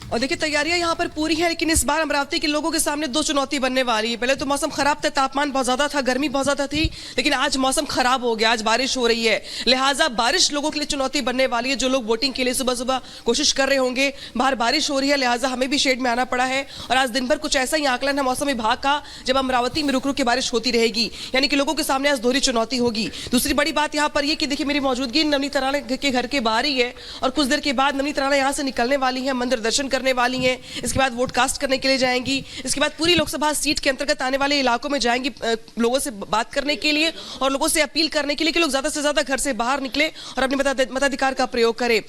और देखिए तैयारियां यहाँ पर पूरी है, लेकिन इस बार अमरावती के लोगों के सामने दो चुनौती बनने वाली है। पहले तो मौसम खराब था, तापमान बहुत ज्यादा था, गर्मी बहुत ज्यादा थी, लेकिन आज मौसम खराब हो गया, आज बारिश हो रही है, लिहाजा बारिश लोगों के लिए चुनौती बनने वाली है। जो लोग वोटिंग के लिए सुबह सुबह कोशिश कर रहे होंगे, बाहर बारिश हो रही है, लिहाजा हमें भी शेड में आना पड़ा है। और आज दिन भर कुछ ऐसा ही आकलन है मौसम विभाग का, जब अमरावती में रुक रुक के बारिश होती रहेगी, यानी कि लोगों के सामने आज दोहरी चुनौती होगी। दूसरी बड़ी बात यहाँ पर यह कि देखिए मेरी मौजूदगी नवनीत राणा के घर के बाहर ही है, और कुछ देर के बाद नवनीत राणा यहाँ से निकलने वाली है, मंदिर दर्शन करने वाली है, इसके बाद वोट कास्ट करने के लिए जाएंगी, इसके बाद पूरी लोकसभा सीट के अंतर्गत आने वाले इलाकों में जाएंगी लोगों से बात करने के लिए और लोगों से अपील करने के लिए कि लोग ज्यादा से ज्यादा घर से बाहर निकले और अपने मताधिकार का प्रयोग करें।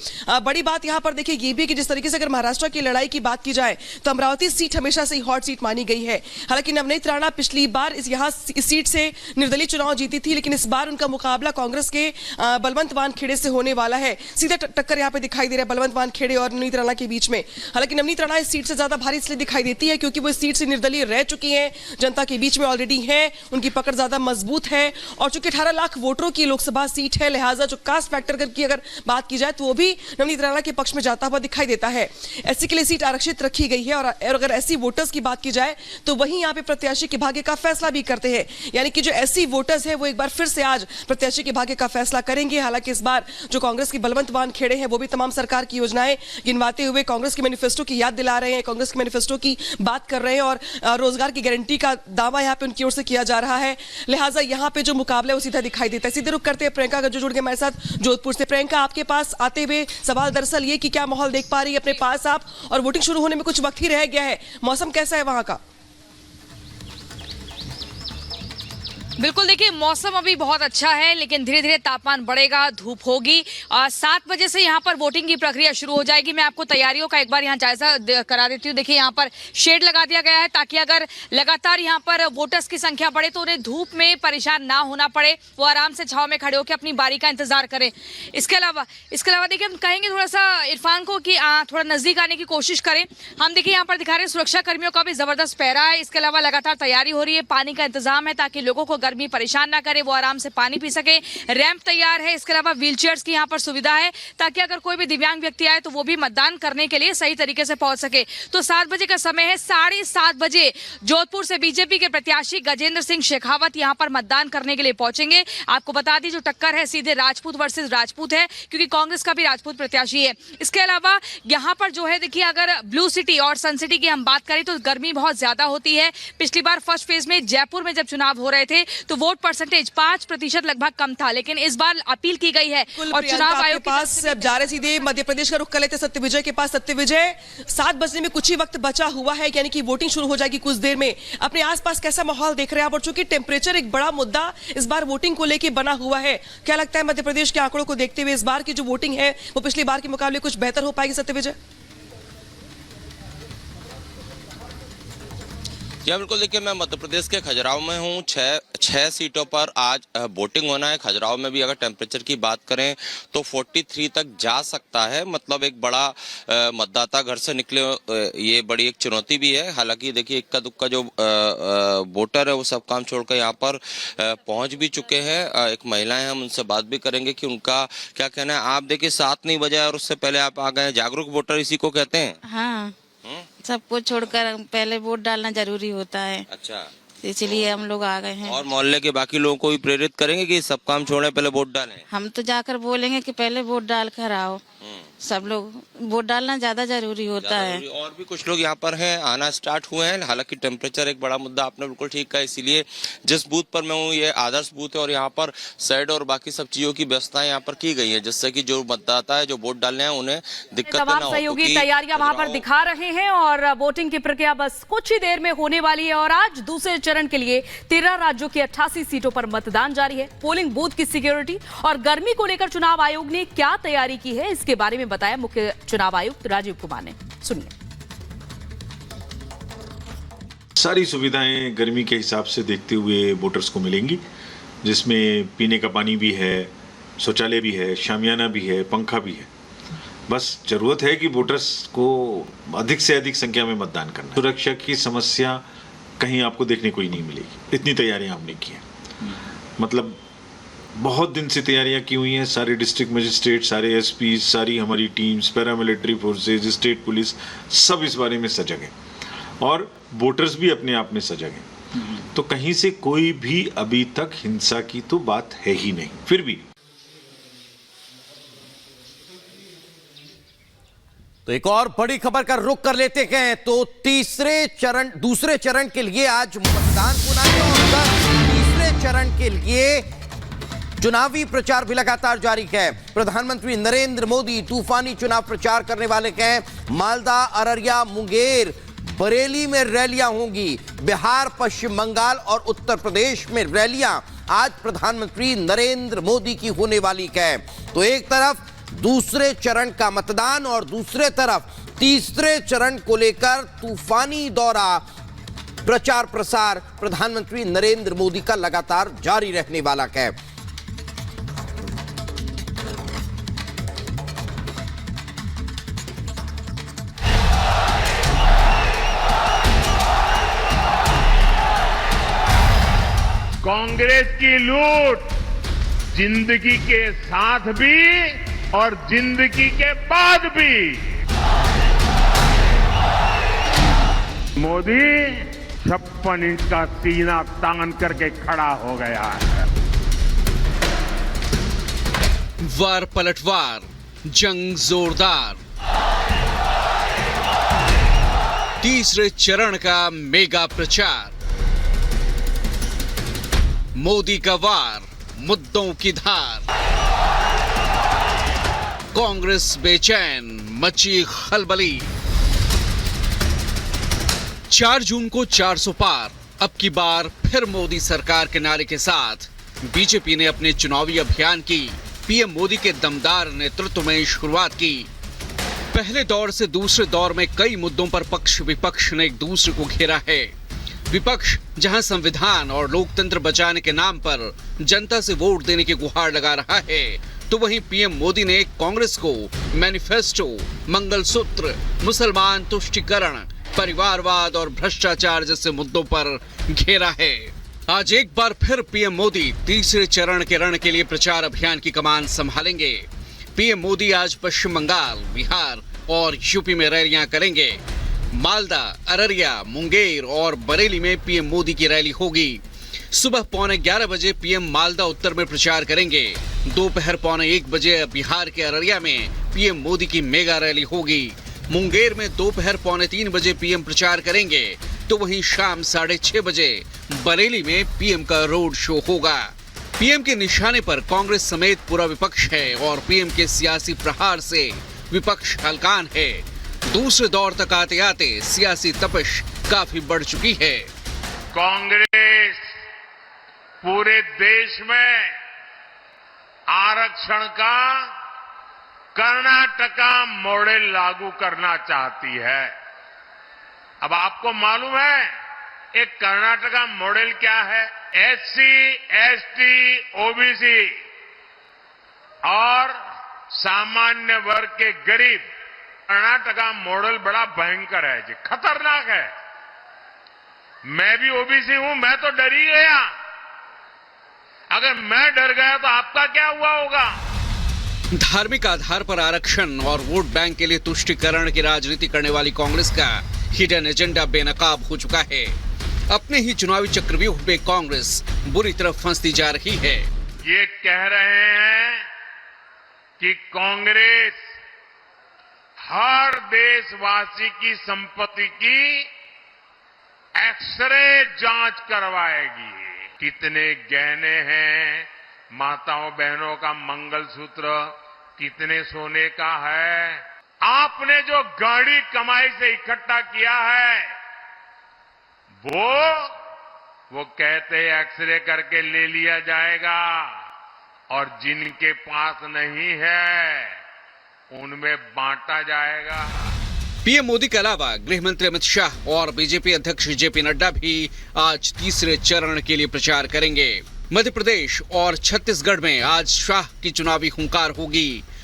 बड़ी बात यहां पर देखिए ये भी कि जिस तरीके से अगर महाराष्ट्र की लड़ाई की बात की जाए तो अमरावती सीट हमेशा से ही हॉट सीट मानी गई है। हालांकि नवनीत राणा पिछली बार इस सीट से निर्दलीय चुनाव जीती थी, लेकिन इस बार उनका मुकाबला कांग्रेस के बलवंत वानखेड़े से होने वाला है। सीधा टक्कर यहां पर दिखाई दे रहा है बलवंत वानखेड़े और नवनीत राणा के बीच में। हालांकि नवनीत राणा इस सीट से ज्यादा भारी इसलिए दिखाई देती है क्योंकि वो इस सीट से निर्दलीय रह चुकी हैं, जनता के बीच में ऑलरेडी है, उनकी पकड़ ज्यादा मजबूत है, और चूंकि 18 लाख वोटरों की लोकसभा सीट है, लिहाजा जो कास्ट फैक्टर की अगर बात की जाए तो वो भी नवनीत राणा के पक्ष में जाता हुआ दिखाई देता है। एससी के लिए सीट आरक्षित रखी गई है, और अगर एससी वोटर्स की बात की जाए तो वही यहाँ पे प्रत्याशी के भाग्य का फैसला भी करते हैं, यानी कि जो एससी वोटर्स है वो एक बार फिर से आज प्रत्याशी के भाग्य का फैसला करेंगे। हालांकि इस बार जो कांग्रेस की बलवंत वानखेड़े हैं वो भी तमाम सरकार की योजनाएं गिनवाते हुए कांग्रेस के मैनिफेस्टो की याद दिला रहे हैं, कांग्रेस के मैनिफेस्टो की बात कर रहे हैं, और रोजगार की गारंटी का दावा यहां पे उनकी ओर से किया जा रहा है। लिहाजा यहां पे जो मुकाबला है वो सीधा दिखाई देता है। सीधे रुक करते हैं प्रियंका जो जुड़ गए हमारे साथ जोधपुर से। प्रियंका, आपके पास आते हुए सवाल दरअसल ये कि क्या माहौल देख पा रही है अपने पास आप, और वोटिंग शुरू होने में कुछ वक्त ही रह गया है, मौसम कैसा है वहां का? बिल्कुल, देखिए मौसम अभी बहुत अच्छा है, लेकिन धीरे धीरे तापमान बढ़ेगा, धूप होगी। 7 बजे से यहाँ पर वोटिंग की प्रक्रिया शुरू हो जाएगी। मैं आपको तैयारियों का एक बार यहाँ जायजा करा देती हूँ। देखिए यहाँ पर शेड लगा दिया गया है ताकि अगर लगातार यहाँ पर वोटर्स की संख्या बढ़े तो उन्हें धूप में परेशान ना होना पड़े, वो आराम से छांव में खड़े होकर अपनी बारी का इंतजार करें। इसके अलावा देखिए हम कहेंगे थोड़ा सा इरफान को कि थोड़ा नजदीक आने की कोशिश करें। हम देखिए यहाँ पर दिखा रहे हैं सुरक्षा कर्मियों का भी जबरदस्त पहरा है। इसके अलावा लगातार तैयारी हो रही है, पानी का इंतजाम है ताकि लोगों को गर्मी परेशान ना करे, वो आराम से पानी पी सके। रैंप तैयार है, इसके अलावा व्हीलचेयर्स की यहाँ पर सुविधा है ताकि अगर कोई भी दिव्यांग व्यक्ति आए तो वो भी मतदान करने के लिए सही तरीके से पहुंच सके। तो 7 बजे का समय है, 7:30 बजे जोधपुर से बीजेपी के प्रत्याशी गजेंद्र सिंह शेखावत यहाँ पर मतदान करने के लिए पहुंचेंगे। आपको बता दी जो टक्कर है सीधे राजपूत वर्सेस राजपूत है, क्योंकि कांग्रेस का भी राजपूत प्रत्याशी है। इसके अलावा यहाँ पर जो है देखिए अगर ब्लू सिटी और सन सिटी की हम बात करें तो गर्मी बहुत ज्यादा होती है। पिछली बार फर्स्ट फेज में जयपुर में जब चुनाव हो रहे थे तो वोट परसेंटेज 5% लगभग कम था, लेकिन इस बार अपील की गई है और चुनाव आयोग के पास जा रहे सीधे मध्य प्रदेश का रुख कर लेते सत्यविजय के पास। सत्यविजय, 7 बजने में कुछ ही वक्त बचा हुआ है, यानी कि वोटिंग शुरू हो जाएगी कुछ देर में। अपने आसपास कैसा माहौल देख रहे हैं आप? और चूंकि टेम्परेचर एक बड़ा मुद्दा इस बार वोटिंग को लेकर बना हुआ है, क्या लगता है मध्य प्रदेश के आंकड़ों को देखते हुए इस बार की जो वोटिंग है वो पिछली बार के मुकाबले कुछ बेहतर हो पाएगी? सत्यविजय या बिल्कुल, देखिए मैं मध्य प्रदेश के खजुराहो में हूँ। 6 सीटों पर आज वोटिंग होना है। खजुराहो में भी अगर टेम्परेचर की बात करें तो 43 तक जा सकता है, मतलब एक बड़ा मतदाता घर से निकले, ये बड़ी एक चुनौती भी है। हालांकि देखिए इक्का दुक्का जो वोटर है वो सब काम छोड़कर यहाँ पर पहुँच भी चुके हैं। एक महिला है, हम उनसे बात भी करेंगे कि उनका क्या कहना है। आप देखिए 7 नहीं बजे और उससे पहले आप आ गए। जागरूक वोटर इसी को कहते हैं। हाँ, सबको छोड़कर पहले वोट डालना जरूरी होता है। अच्छा, इसलिए हम लोग आ गए हैं। और मोहल्ले के बाकी लोगों को भी प्रेरित करेंगे कि सब काम छोड़े पहले वोट डालें? हम तो जाकर बोलेंगे कि पहले वोट डाल कर आओ। सब लोग वोट डालना ज्यादा जरूरी होता है। और भी कुछ लोग यहाँ पर हैं, आना स्टार्ट हुए हैं। हालांकि टेम्परेचर एक बड़ा मुद्दा, आपने बिल्कुल ठीक कहा। इसीलिए जिस बूथ पर मैं हूँ ये आदर्श बूथ है और यहाँ पर शेड और बाकी सब चीजों की व्यवस्थाएं यहाँ पर की गई है, जिससे कि जो मतदाता है जो वोट डालने हैं उन्हें दिक्कत ना हो। सहयोगी तैयारियां वहां पर दिखा रहे हैं और वोटिंग की प्रक्रिया बस कुछ ही देर में होने वाली है। और आज दूसरे चरण के लिए 13 राज्यों की 88 सीटों पर मतदान जारी है। पोलिंग बूथ की सिक्योरिटी और गर्मी को लेकर चुनाव आयोग ने क्या तैयारी की है, इसके बारे में बताया मुख्य चुनाव आयुक्त राजीव कुमार ने। सुनिए। सारी सुविधाएं गर्मी के हिसाब से देखते हुए वोटर्स को मिलेंगी, जिसमें पीने का पानी भी है, शौचालय भी है, शामियाना भी है, पंखा भी है। बस जरूरत है कि वोटर्स को अधिक से अधिक संख्या में मतदान करना। सुरक्षा की समस्या कहीं आपको देखने को ही नहीं मिलेगी। इतनी तैयारियां हमने की हैं। मतलब बहुत दिन से तैयारियां की हुई हैं, सारे डिस्ट्रिक्ट मजिस्ट्रेट, सारे एसपी, सारी हमारी teams, paramilitary forces, state police, सब इस बारे में सजग हैं और वोटर्स भी अपने आप में सजग हैं। तो कहीं से कोई भी अभी तक हिंसा की तो बात है ही नहीं। फिर भी तो एक और बड़ी खबर का रुख कर लेते हैं। तो दूसरे चरण के लिए आज मतदान होना है और तीसरे चरण के लिए चुनावी प्रचार भी लगातार जारी है। प्रधानमंत्री नरेंद्र मोदी तूफानी चुनाव प्रचार करने वाले हैं। मालदा, अररिया, मुंगेर, बरेली में रैलियां होंगी। बिहार, पश्चिम बंगाल और उत्तर प्रदेश में रैलियां आज प्रधानमंत्री नरेंद्र मोदी की होने वाली है। तो एक तरफ दूसरे चरण का मतदान और दूसरे तरफ तीसरे चरण को लेकर तूफानी दौरा, प्रचार प्रसार प्रधानमंत्री नरेंद्र मोदी का लगातार जारी रहने वाला है। कांग्रेस की लूट जिंदगी के साथ भी और जिंदगी के बाद भी। मोदी 56 इंच का सीना तान करके खड़ा हो गया है। वार पलटवार, जंग जोरदार। तीसरे चरण का मेगा प्रचार। मोदी का वार, मुद्दों की धार। कांग्रेस बेचैन, मची खलबली। 4 जून को 400 पार। अब की बार फिर मोदी सरकार के नारे के साथ बीजेपी ने अपने चुनावी अभियान की पीएम मोदी के दमदार नेतृत्व में शुरुआत की। पहले दौर से दूसरे दौर में कई मुद्दों पर पक्ष विपक्ष ने एक दूसरे को घेरा है। विपक्ष जहां संविधान और लोकतंत्र बचाने के नाम पर जनता से वोट देने की गुहार लगा रहा है, तो वहीं पीएम मोदी ने कांग्रेस को मैनिफेस्टो, मंगलसूत्र, मुसलमान तुष्टीकरण, परिवारवाद और भ्रष्टाचार जैसे मुद्दों पर घेरा है। आज एक बार फिर पीएम मोदी तीसरे चरण के रण के लिए प्रचार अभियान की कमान संभालेंगे। पीएम मोदी आज पश्चिम बंगाल, बिहार और यूपी में रैलियां करेंगे। मालदा, अररिया, मुंगेर और बरेली में पीएम मोदी की रैली होगी। सुबह 11:15 बजे पीएम मालदा उत्तर में प्रचार करेंगे। दोपहर 1:15 बजे बिहार के अररिया में पीएम मोदी की मेगा रैली होगी। मुंगेर में दोपहर 2:45 बजे पीएम प्रचार करेंगे, तो वहीं शाम 6:30 बजे बरेली में पीएम का रोड शो होगा। पीएम के निशाने पर कांग्रेस समेत पूरा विपक्ष है और पीएम के सियासी प्रहार से विपक्ष हलकान है। दूसरे दौर तक आते आते सियासी तपिश काफी बढ़ चुकी है। कांग्रेस पूरे देश में आरक्षण का कर्नाटका मॉडल लागू करना चाहती है। अब आपको मालूम है एक कर्नाटका मॉडल क्या है? एससी, एसटी, ओबीसी और सामान्य वर्ग के गरीब। कर्नाटका मॉडल बड़ा भयंकर है जी, खतरनाक है। मैं भी ओबीसी हूं, मैं तो डर ही गया। अगर मैं डर गया तो आपका क्या हुआ होगा? धार्मिक आधार पर आरक्षण और वोट बैंक के लिए तुष्टीकरण की राजनीति करने वाली कांग्रेस का हिडन एजेंडा बेनकाब हो चुका है। अपने ही चुनावी चक्रव्यूह में कांग्रेस बुरी तरह फंसती जा रही है। ये कह रहे हैं कि कांग्रेस हर देशवासी की संपत्ति की एक्सरे जांच करवाएगी। कितने गहने हैं, माताओं बहनों का मंगलसूत्र कितने सोने का है, आपने जो गाड़ी कमाई से इकट्ठा किया है वो कहते एक्सरे करके ले लिया जाएगा और जिनके पास नहीं है उनमें बांटा जाएगा। पीएम मोदी के अलावा गृह मंत्री अमित शाह और बीजेपी अध्यक्ष जेपी नड्डा भी आज तीसरे चरण के लिए प्रचार करेंगे। मध्य प्रदेश और छत्तीसगढ़ में आज शाह की चुनावी हुंकार होगी।